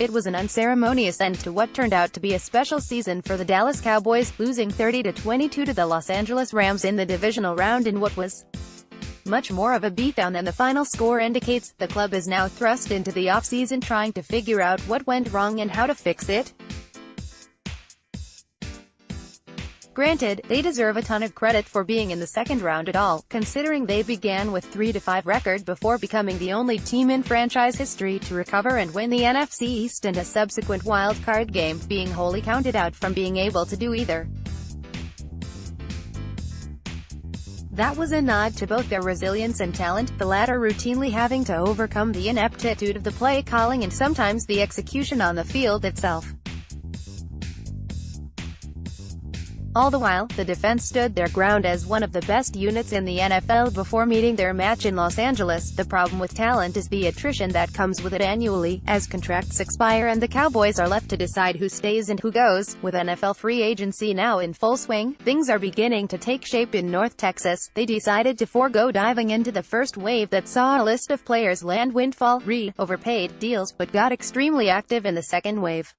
It was an unceremonious end to what turned out to be a special season for the Dallas Cowboys, losing 30-22 to the Los Angeles Rams in the Divisional Round in what was much more of a beatdown than the final score indicates. The club is now thrust into the offseason trying to figure out what went wrong and how to fix it. Granted, they deserve a ton of credit for being in the second round at all, considering they began with 3-5 record before becoming the only team in franchise history to recover and win the NFC East and a subsequent wild-card game, being wholly counted out from being able to do either. That was a nod to both their resilience and talent, the latter routinely having to overcome the ineptitude of the play calling and sometimes the execution on the field itself. All the while, the defense stood their ground as one of the best units in the NFL before meeting their match in Los Angeles. The problem with talent is the attrition that comes with it annually, as contracts expire and the Cowboys are left to decide who stays and who goes. With NFL free agency now in full swing, things are beginning to take shape in North Texas. They decided to forego diving into the first wave that saw a list of players land windfall, overpaid deals, but got extremely active in the second wave.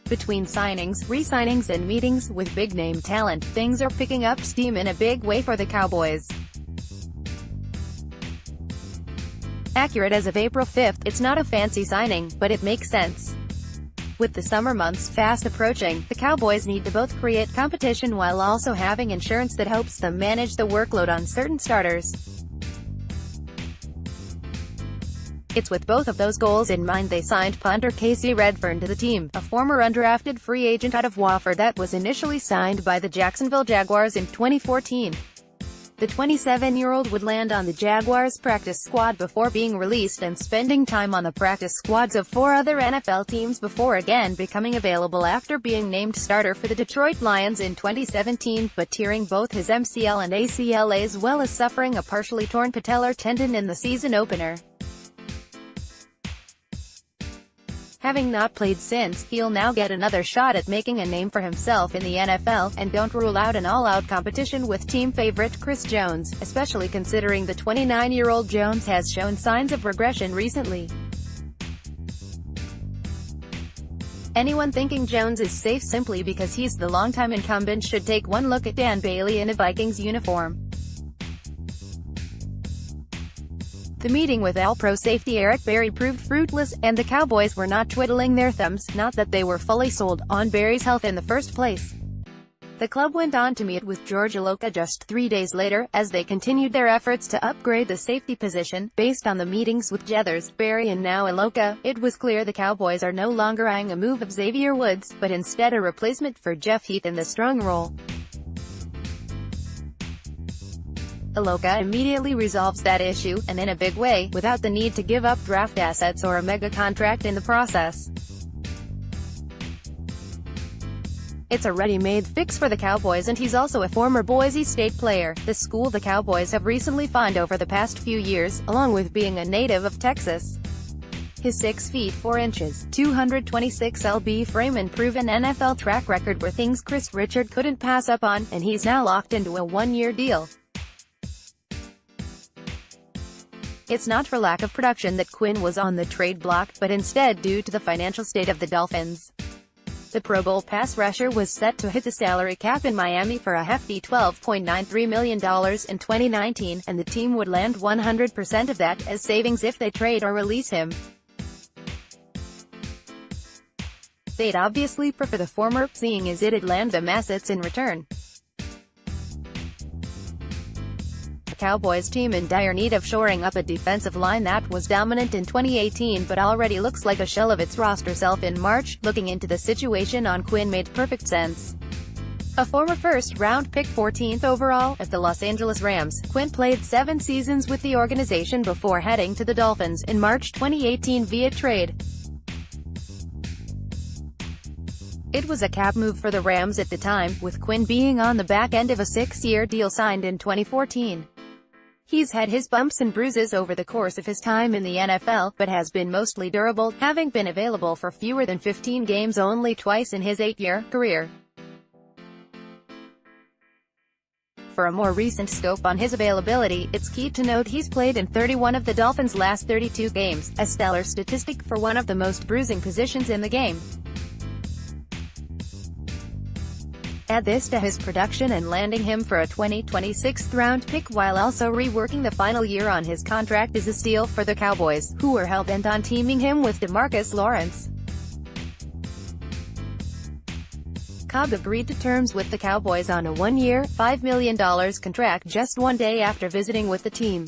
Between signings, re-signings and meetings with big-name talent, things are picking up steam in a big way for the Cowboys. Accurate as of April 5th, it's not a fancy signing, but it makes sense. With the summer months fast approaching, the Cowboys need to both create competition while also having insurance that helps them manage the workload on certain starters. It's with both of those goals in mind they signed punter Casey Redfern to the team, a former undrafted free agent out of Wofford that was initially signed by the Jacksonville Jaguars in 2014. The 27-year-old would land on the Jaguars' practice squad before being released and spending time on the practice squads of 4 other NFL teams before again becoming available after being named starter for the Detroit Lions in 2017, but tearing both his MCL and ACL as well as suffering a partially torn patellar tendon in the season opener. Having not played since, he'll now get another shot at making a name for himself in the NFL, and don't rule out an all-out competition with team favorite Chris Jones, especially considering the 29-year-old Jones has shown signs of regression recently. Anyone thinking Jones is safe simply because he's the longtime incumbent should take one look at Dan Bailey in a Vikings uniform. The meeting with All-Pro safety Eric Berry proved fruitless, and the Cowboys were not twiddling their thumbs, not that they were fully sold on Berry's health in the first place. The club went on to meet with George Iloka just 3 days later, as they continued their efforts to upgrade the safety position. Based on the meetings with Jethers, Berry and now Iloka, it was clear the Cowboys are no longer eyeing a move of Xavier Woods, but instead a replacement for Jeff Heath in the strong role. Iloka immediately resolves that issue, and in a big way, without the need to give up draft assets or a mega contract in the process. It's a ready-made fix for the Cowboys, and he's also a former Boise State player, the school the Cowboys have recently found over the past few years, along with being a native of Texas. His 6 feet 4 inches, 226 lb frame and proven NFL track record were things Chris Richard couldn't pass up on, and he's now locked into a 1-year deal. It's not for lack of production that Quinn was on the trade block, but instead due to the financial state of the Dolphins. The Pro Bowl pass rusher was set to hit the salary cap in Miami for a hefty $12.93 million in 2019, and the team would land 100% of that as savings if they trade or release him. They'd obviously prefer the former, seeing as it'd land them assets in return. Cowboys team in dire need of shoring up a defensive line that was dominant in 2018 but already looks like a shell of its roster self in March. Looking into the situation on Quinn made perfect sense. A former first-round pick 14th overall, at the Los Angeles Rams, Quinn played 7 seasons with the organization before heading to the Dolphins in March 2018 via trade. It was a cap move for the Rams at the time, with Quinn being on the back end of a 6-year deal signed in 2014. He's had his bumps and bruises over the course of his time in the NFL, but has been mostly durable, having been available for fewer than 15 games only twice in his 8-year career. for a more recent scope on his availability, it's key to note he's played in 31 of the Dolphins' last 32 games, a stellar statistic for one of the most bruising positions in the game. Add this to his production and landing him for a 2026 round pick while also reworking the final year on his contract is a steal for the Cowboys, who were hell-bent on teaming him with DeMarcus Lawrence. Cobb agreed to terms with the Cowboys on a one-year, $5 million contract just one day after visiting with the team.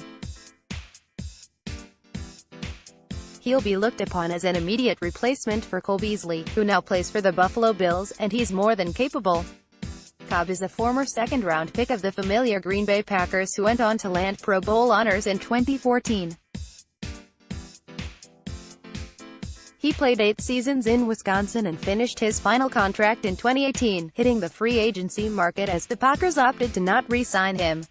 He'll be looked upon as an immediate replacement for Cole Beasley, who now plays for the Buffalo Bills, and he's more than capable. Cobb is a former second-round pick of the familiar Green Bay Packers who went on to land Pro Bowl honors in 2014. He played 8 seasons in Wisconsin and finished his final contract in 2018, hitting the free agency market as the Packers opted to not re-sign him.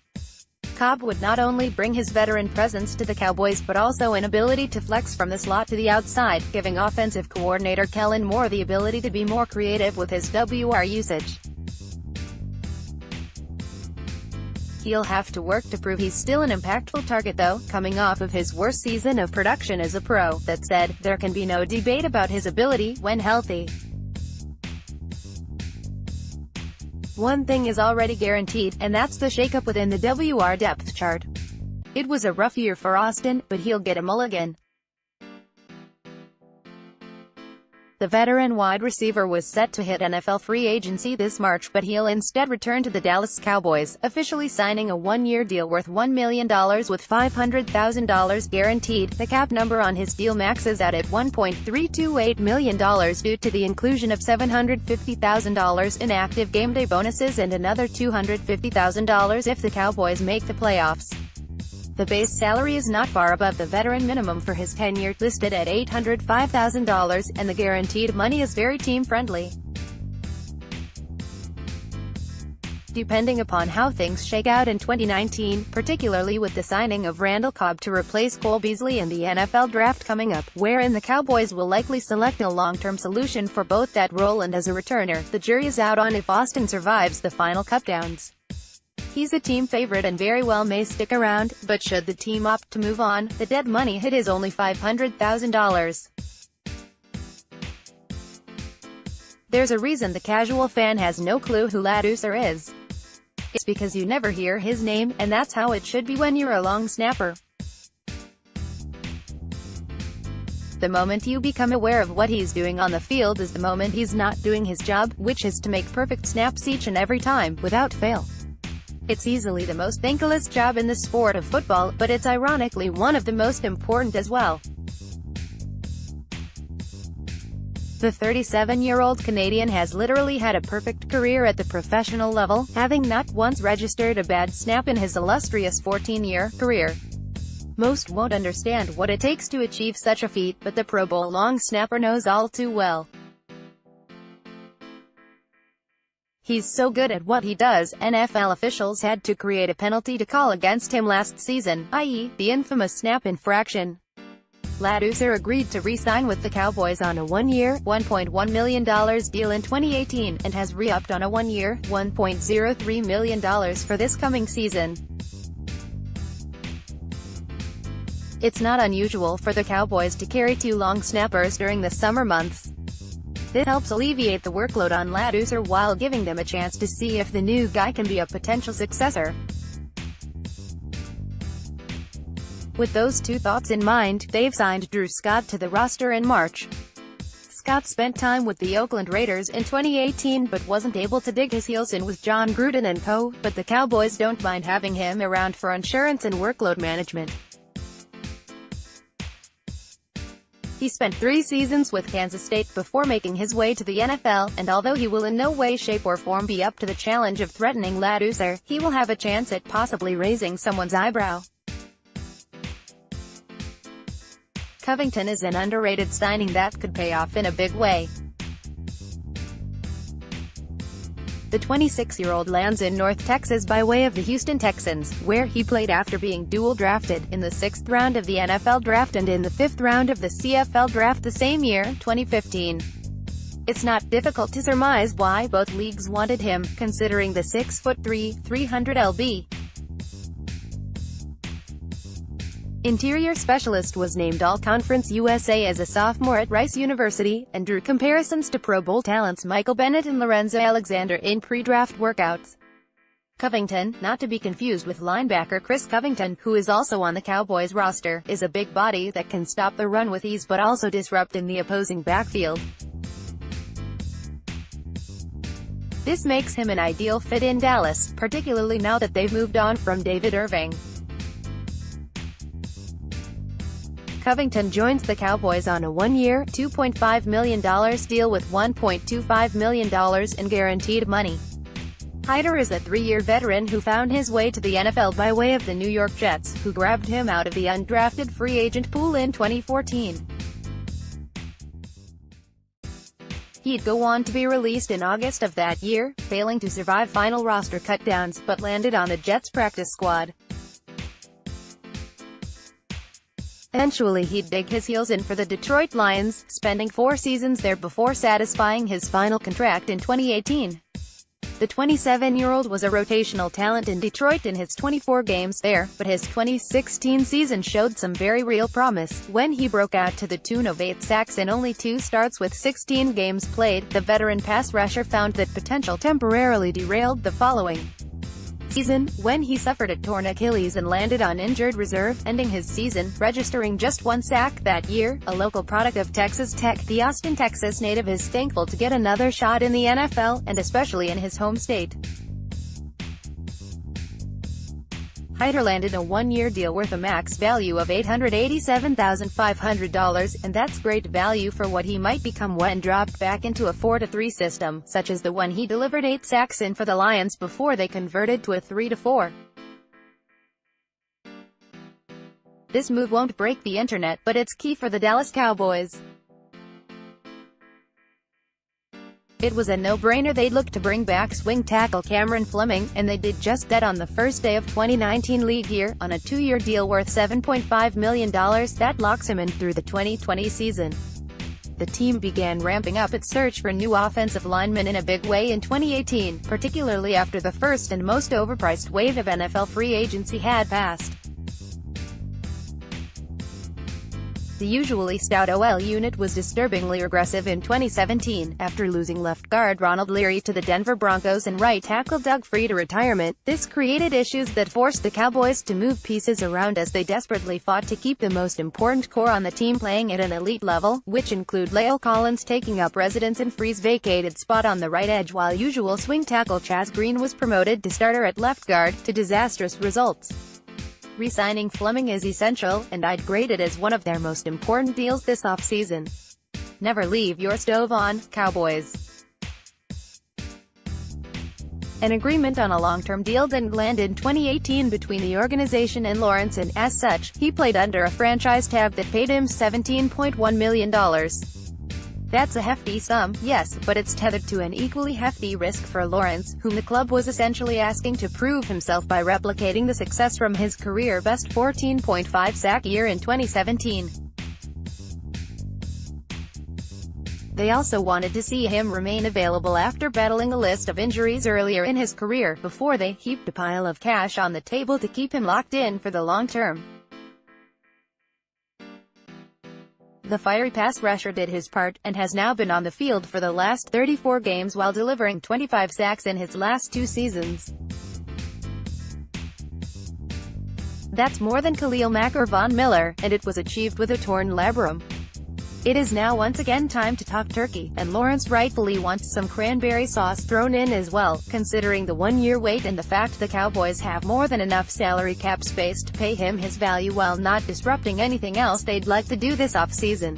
Cobb would not only bring his veteran presence to the Cowboys but also an ability to flex from the slot to the outside, giving offensive coordinator Kellen Moore the ability to be more creative with his WR usage. He'll have to work to prove he's still an impactful target though, coming off of his worst season of production as a pro. That said, there can be no debate about his ability when healthy. One thing is already guaranteed, and that's the shakeup within the WR depth chart. It was a rough year for Austin, but he'll get a mulligan. The veteran wide receiver was set to hit NFL free agency this March, but he'll instead return to the Dallas Cowboys, officially signing a one-year deal worth $1 million with $500,000 guaranteed. The cap number on his deal maxes out at $1.328 million due to the inclusion of $750,000 in active game day bonuses and another $250,000 if the Cowboys make the playoffs. The base salary is not far above the veteran minimum for his tenure, listed at $805,000, and the guaranteed money is very team-friendly. Depending upon how things shake out in 2019, particularly with the signing of Randall Cobb to replace Cole Beasley in the NFL draft coming up, wherein the Cowboys will likely select a long-term solution for both that role and as a returner, the jury is out on if Austin survives the final cutdowns. He's a team favorite and very well may stick around, but should the team opt to move on, the dead money hit is only $500,000. There's a reason the casual fan has no clue who Ladouceur is. It's because you never hear his name, and that's how it should be when you're a long snapper. The moment you become aware of what he's doing on the field is the moment he's not doing his job, which is to make perfect snaps each and every time, without fail. It's easily the most thankless job in the sport of football, but it's ironically one of the most important as well. The 37-year-old Canadian has literally had a perfect career at the professional level, having not once registered a bad snap in his illustrious 14-year career. Most won't understand what it takes to achieve such a feat, but the Pro Bowl long snapper knows all too well. He's so good at what he does, NFL officials had to create a penalty to call against him last season, i.e., the infamous snap infraction. Ladouceur agreed to re-sign with the Cowboys on a one-year, $1.1 million deal in 2018, and has re-upped on a one-year, $1.03 million for this coming season. It's not unusual for the Cowboys to carry 2 long snappers during the summer months. This helps alleviate the workload on Ladouceur while giving them a chance to see if the new guy can be a potential successor. With those two thoughts in mind, they've signed Drew Scott to the roster in March. Scott spent time with the Oakland Raiders in 2018 but wasn't able to dig his heels in with John Gruden and co., but the Cowboys don't mind having him around for insurance and workload management. He spent 3 seasons with Kansas State before making his way to the NFL, and although he will in no way, shape or form be up to the challenge of threatening Ladouceur, he will have a chance at possibly raising someone's eyebrow. Covington is an underrated signing that could pay off in a big way. The 26-year-old lands in North Texas by way of the Houston Texans, where he played after being dual-drafted in the 6th round of the NFL draft and in the 5th round of the CFL draft the same year, 2015. It's not difficult to surmise why both leagues wanted him, considering the 6'3", 300 lb. Interior specialist was named All-Conference USA as a sophomore at Rice University, and drew comparisons to Pro Bowl talents Michael Bennett and Lorenzo Alexander in pre-draft workouts. Covington, not to be confused with linebacker Chris Covington, who is also on the Cowboys roster, is a big body that can stop the run with ease but also disrupt in the opposing backfield. This makes him an ideal fit in Dallas, particularly now that they've moved on from David Irving. Covington joins the Cowboys on a one-year, $2.5 million deal with $1.25 million in guaranteed money. Hyder is a three-year veteran who found his way to the NFL by way of the New York Jets, who grabbed him out of the undrafted free agent pool in 2014. He'd go on to be released in August of that year, failing to survive final roster cutdowns, but landed on the Jets' practice squad. Eventually he'd dig his heels in for the Detroit Lions, spending 4 seasons there before satisfying his final contract in 2018. The 27-year-old was a rotational talent in Detroit in his 24 games there, but his 2016 season showed some very real promise, when he broke out to the tune of 8 sacks in only 2 starts with 16 games played. The veteran pass rusher found that potential temporarily derailed the following season, when he suffered a torn Achilles and landed on injured reserve, ending his season, registering just 1 sack that year. A local product of Texas Tech, the Austin, Texas native is thankful to get another shot in the NFL, and especially in his home state. Hyder landed a one-year deal worth a max value of $887,500, and that's great value for what he might become when dropped back into a 4-3 system, such as the one he delivered 8 sacks in for the Lions before they converted to a 3-4. This move won't break the internet, but it's key for the Dallas Cowboys. It was a no-brainer. They'd look to bring back swing tackle Cameron Fleming, and they did just that on the first day of 2019 league year, on a 2-year deal worth $7.5 million that locks him in through the 2020 season. The team began ramping up its search for new offensive linemen in a big way in 2018, particularly after the first and most overpriced wave of NFL free agency had passed. The usually stout OL unit was disturbingly regressive in 2017, after losing left guard Ronald Leary to the Denver Broncos and right tackle Doug Free to retirement. This created issues that forced the Cowboys to move pieces around as they desperately fought to keep the most important core on the team playing at an elite level, which include La'el Collins taking up residence in Free's vacated spot on the right edge, while usual swing tackle Chaz Green was promoted to starter at left guard, to disastrous results. Re-signing Fleming is essential, and I'd grade it as one of their most important deals this offseason. Never leave your stove on, Cowboys. An agreement on a long-term deal didn't land in 2018 between the organization and Lawrence, and as such, he played under a franchise tag that paid him $17.1 million. That's a hefty sum, yes, but it's tethered to an equally hefty risk for Lawrence, whom the club was essentially asking to prove himself by replicating the success from his career-best 14.5 sack year in 2017. They also wanted to see him remain available after battling a list of injuries earlier in his career, before they heaped a pile of cash on the table to keep him locked in for the long term. The fiery pass rusher did his part, and has now been on the field for the last 34 games while delivering 25 sacks in his last 2 seasons. That's more than Khalil Mack or Von Miller, and it was achieved with a torn labrum. It is now once again time to talk turkey, and Lawrence rightfully wants some cranberry sauce thrown in as well, considering the one-year wait and the fact the Cowboys have more than enough salary cap space to pay him his value while not disrupting anything else they'd like to do this offseason.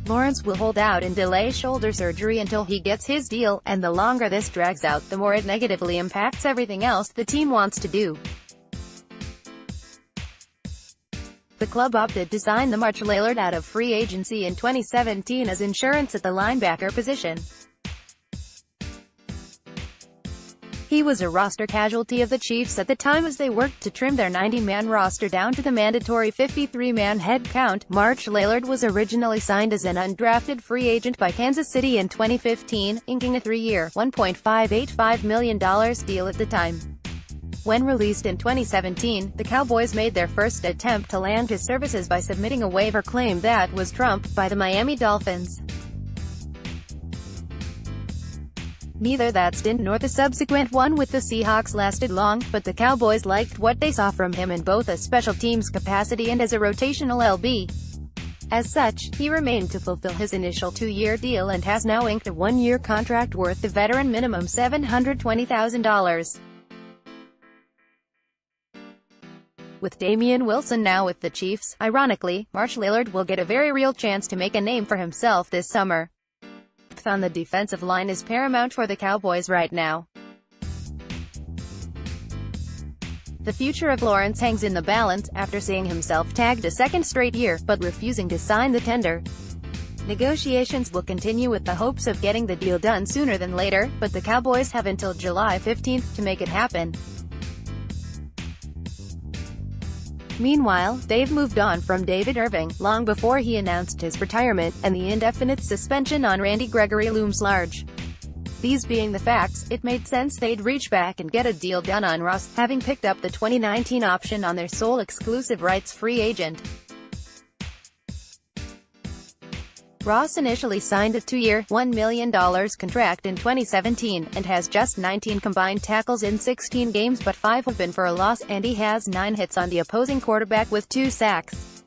Lawrence will hold out and delay shoulder surgery until he gets his deal, and the longer this drags out, the more it negatively impacts everything else the team wants to do. The club opted to sign the March Lillard out of free agency in 2017 as insurance at the linebacker position. He was a roster casualty of the Chiefs at the time as they worked to trim their 90-man roster down to the mandatory 53-man head count. March Lillard was originally signed as an undrafted free agent by Kansas City in 2015, inking a 3-year, $1.585 million deal at the time. When released in 2017, the Cowboys made their first attempt to land his services by submitting a waiver claim that was trumped by the Miami Dolphins. Neither that stint nor the subsequent one with the Seahawks lasted long, but the Cowboys liked what they saw from him in both a special teams capacity and as a rotational LB. As such, he remained to fulfill his initial 2-year deal and has now inked a 1-year contract worth the veteran minimum $720,000. With Damian Wilson now with the Chiefs, ironically, March Lillard will get a very real chance to make a name for himself this summer. Depth on the defensive line is paramount for the Cowboys right now. The future of Lawrence hangs in the balance, after seeing himself tagged a second straight year, but refusing to sign the tender. Negotiations will continue with the hopes of getting the deal done sooner than later, but the Cowboys have until July 15th to make it happen. Meanwhile, they've moved on from David Irving, long before he announced his retirement, and the indefinite suspension on Randy Gregory looms large. These being the facts, it made sense they'd reach back and get a deal done on Ross, having picked up the 2019 option on their sole exclusive rights free agent. Ross initially signed a 2-year, $1 million contract in 2017, and has just 19 combined tackles in 16 games, but 5 have been for a loss, and he has 9 hits on the opposing quarterback with 2 sacks.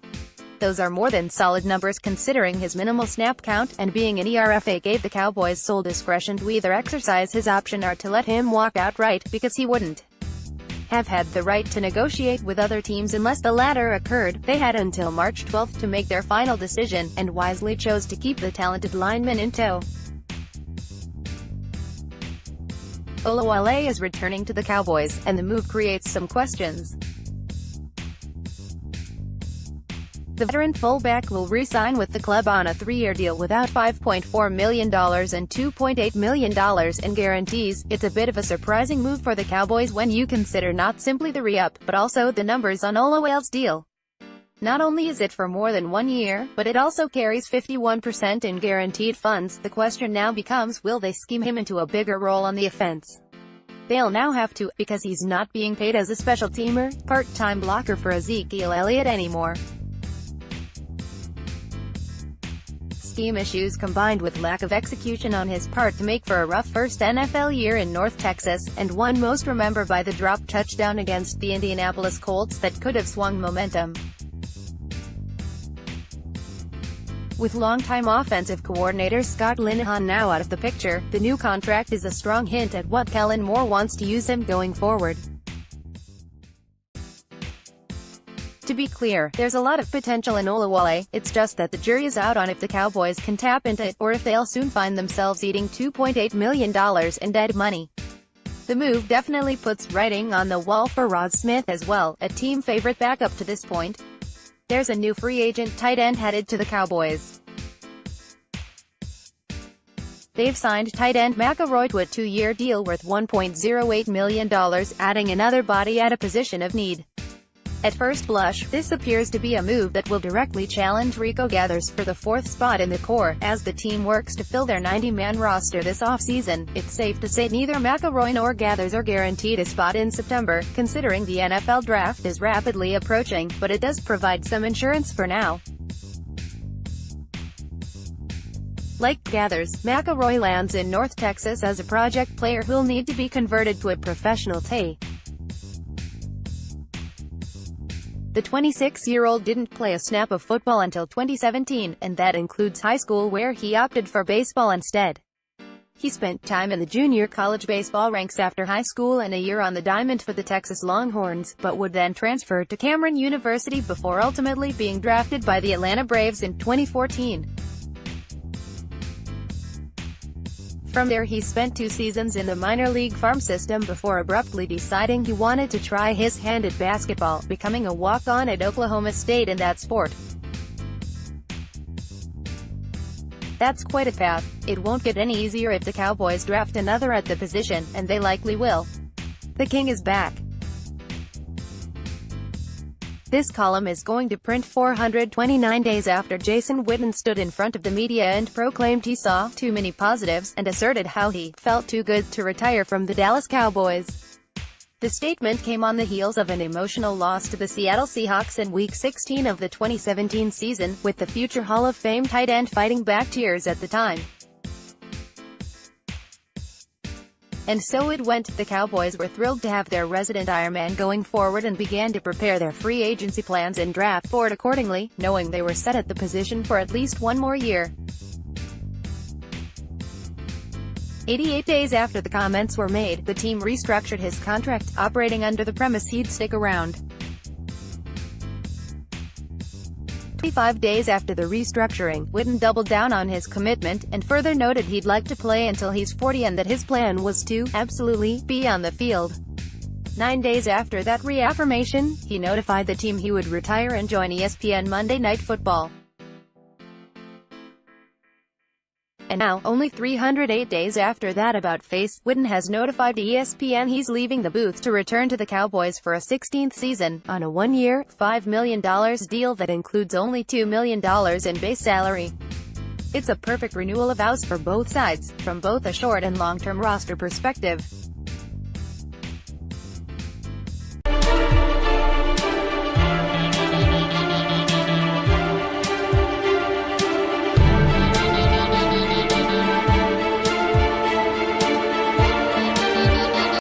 Those are more than solid numbers considering his minimal snap count, and being an ERFA gave the Cowboys sole discretion to either exercise his option or to let him walk outright, because he wouldn't have had the right to negotiate with other teams unless the latter occurred. They had until March 12th to make their final decision, and wisely chose to keep the talented lineman in tow. Olawale is returning to the Cowboys, and the move creates some questions. The veteran fullback will re-sign with the club on a 3-year deal without $5.4 million and $2.8 million in guarantees. It's a bit of a surprising move for the Cowboys when you consider not simply the re-up, but also the numbers on Olawale's deal. Not only is it for more than 1 year, but it also carries 51% in guaranteed funds. The question now becomes, will they scheme him into a bigger role on the offense? They'll now have to, because he's not being paid as a special teamer, part-time blocker for Ezekiel Elliott anymore. Scheme issues combined with lack of execution on his part to make for a rough first NFL year in North Texas, and one most remembered by the dropped touchdown against the Indianapolis Colts that could have swung momentum. With longtime offensive coordinator Scott Linehan now out of the picture, the new contract is a strong hint at what Kellen Moore wants to use him going forward. To be clear, there's a lot of potential in Olawale, it's just that the jury is out on if the Cowboys can tap into it, or if they'll soon find themselves eating $2.8 million in dead money. The move definitely puts writing on the wall for Rod Smith as well, a team favorite backup to this point. There's a new free agent tight end headed to the Cowboys. They've signed tight end McElroy to a 2-year deal worth $1.08 million, adding another body at a position of need. At first blush, this appears to be a move that will directly challenge Rico Gathers for the 4th spot in the core. As the team works to fill their 90-man roster this offseason, it's safe to say neither McElroy nor Gathers are guaranteed a spot in September, considering the NFL draft is rapidly approaching, but it does provide some insurance for now. Like Gathers, McElroy lands in North Texas as a project player who'll need to be converted to a professional tay. The 26-year-old didn't play a snap of football until 2017, and that includes high school where he opted for baseball instead. He spent time in the junior college baseball ranks after high school and a year on the diamond for the Texas Longhorns, but would then transfer to Cameron University before ultimately being drafted by the Atlanta Braves in 2014. From there he spent 2 seasons in the minor league farm system before abruptly deciding he wanted to try his hand at basketball, becoming a walk-on at Oklahoma State in that sport. That's quite a path. It won't get any easier if the Cowboys draft another at the position, and they likely will. The King is back. This column is going to print 429 days after Jason Witten stood in front of the media and proclaimed he saw too many positives, and asserted how he felt too good to retire from the Dallas Cowboys. The statement came on the heels of an emotional loss to the Seattle Seahawks in Week 16 of the 2017 season, with the future Hall of Fame tight end fighting back tears at the time. And so it went. The Cowboys were thrilled to have their resident Ironman going forward and began to prepare their free agency plans and draft board accordingly, knowing they were set at the position for at least one more year. 88 days after the comments were made, the team restructured his contract, operating under the premise he'd stick around. 25 days after the restructuring, Witten doubled down on his commitment, and further noted he'd like to play until he's 40 and that his plan was to, absolutely, be on the field. 9 days after that reaffirmation, he notified the team he would retire and join ESPN Monday Night Football. And now, only 308 days after that about-face, Witten has notified ESPN he's leaving the booth to return to the Cowboys for a 16th season, on a one-year, $5 million deal that includes only $2 million in base salary. It's a perfect renewal of vows for both sides, from both a short and long-term roster perspective.